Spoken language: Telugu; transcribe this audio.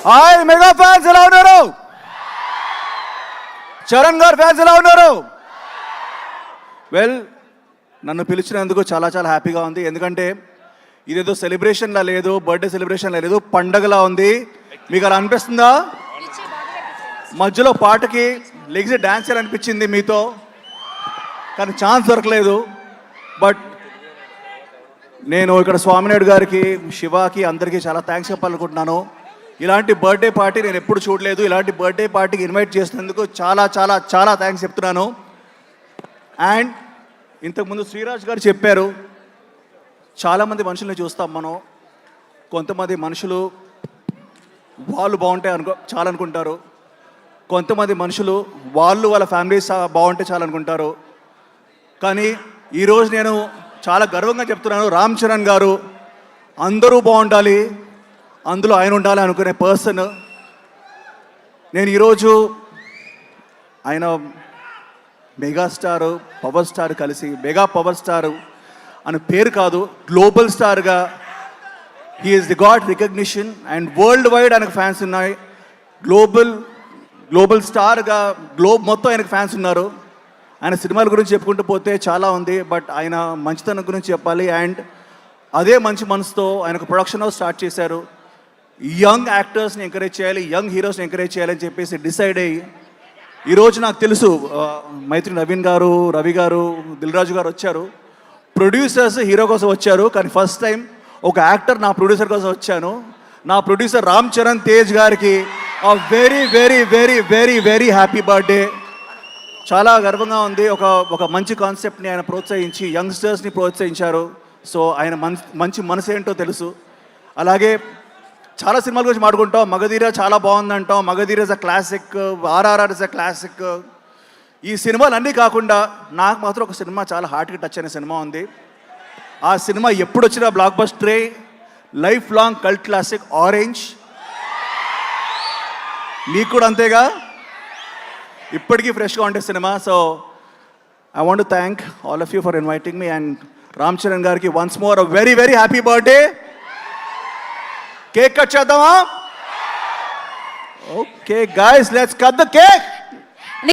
హాయ్ మెగా ఫ్యాన్స్ ఎలా ఉన్నారు? చరణ్ గారు ఫ్యాన్స్ ఎలా ఉన్నారు? వెల్, నన్ను పిలిచినందుకు చాలా చాలా హ్యాపీగా ఉంది. ఎందుకంటే ఇదేదో సెలబ్రేషన్లా లేదు, బర్త్డే సెలబ్రేషన్లా లేదు, పండగలా ఉంది. మీకు అలా అనిపిస్తుందా? మధ్యలో పాటకి లెగ్స్ డ్యాన్స్ చేయాలనిపించింది మీతో, కానీ ఛాన్స్ దొరకలేదు. బట్ నేను ఇక్కడ స్వామినాయుడు గారికి, శివాకి, అందరికీ చాలా థ్యాంక్స్ చెప్పాలనుకుంటున్నాను. ఇలాంటి బర్త్డే పార్టీ నేను ఎప్పుడు చూడలేదు. ఇలాంటి బర్త్డే పార్టీకి ఇన్వైట్ చేసినందుకు చాలా చాలా చాలా థ్యాంక్స్ చెప్తున్నాను. అండ్ ఇంతకుముందు శ్రీరాజ్ గారు చెప్పారు, చాలామంది మనుషుల్ని చూస్తాం మనం. కొంతమంది మనుషులు వాళ్ళు బాగుంటాయి చాలనుకుంటారు. కొంతమంది మనుషులు వాళ్ళ ఫ్యామిలీస్ బాగుంటే చాలనుకుంటారు. కానీ ఈరోజు నేను చాలా గర్వంగా చెప్తున్నాను, రామ్ చరణ్ గారు అందరూ బాగుండాలి, అందులో ఆయన ఉండాలి అనుకునే పర్సన్. నేను ఈరోజు ఆయన మెగాస్టార్, పవర్ స్టార్ కలిసి మెగా పవర్ స్టార్ అని పేరు కాదు, గ్లోబల్ స్టార్గా he's the god recognition. And world wide ఆయనకు ఫ్యాన్స్ ఉన్నాయి. గ్లోబల్ స్టార్గా గ్లోబ్ మొత్తం ఆయనకు ఫ్యాన్స్ ఉన్నారు. ఆయన సినిమాల గురించి చెప్పుకుంటూ పోతే చాలా ఉంది, బట్ ఆయన మంచితనం గురించి చెప్పాలి. అండ్ అదే మంచి మనసుతో ఆయనకు ప్రొడక్షన్ హౌస్ స్టార్ట్ చేశారు. యంగ్ యాక్టర్స్ని ఎంకరేజ్ చేయాలి, యంగ్ హీరోస్ని ఎంకరేజ్ చేయాలని చెప్పేసి డిసైడ్ అయ్యి ఈరోజు నాకు తెలుసు మైత్రి నవీన్ గారు, రవి గారు, దిల్ రాజు గారు వచ్చారు. ప్రొడ్యూసర్స్ హీరో కోసం వచ్చారు, కానీ ఫస్ట్ టైం ఒక యాక్టర్ నా ప్రొడ్యూసర్ కోసం వచ్చాను. నా ప్రొడ్యూసర్ రామ్ చరణ్ తేజ్ గారికి very very very very very happy birthday. చాలా గర్వంగా ఉంది. ఒక మంచి కాన్సెప్ట్ని ఆయన ప్రోత్సహించి యంగ్స్టర్స్ని ప్రోత్సహించారు. సో ఆయన మంచి మనసు ఏంటో తెలుసు. అలాగే చాలా సినిమాల గురించి మాట్లాడుకుంటాం. మగధీర చాలా బాగుందంటాం, Magadheera is a classic, RRR is a classic. ఈ సినిమాలు అన్నీ కాకుండా నాకు మాత్రం ఒక సినిమా చాలా హార్ట్కి టచ్ అయిన సినిమా ఉంది. ఆ సినిమా ఎప్పుడు వచ్చినా బ్లాక్ బస్టరే, life long cult classic Orange. మీకు కూడా అంతేగా, ఇప్పటికీ ఫ్రెష్గా ఉండే సినిమా. So I want to thank all of you for inviting me. And Ram Charan గారికి once more very very happy birthday. Cake cut చేద్దామా? Okay guys, let's cut the cake.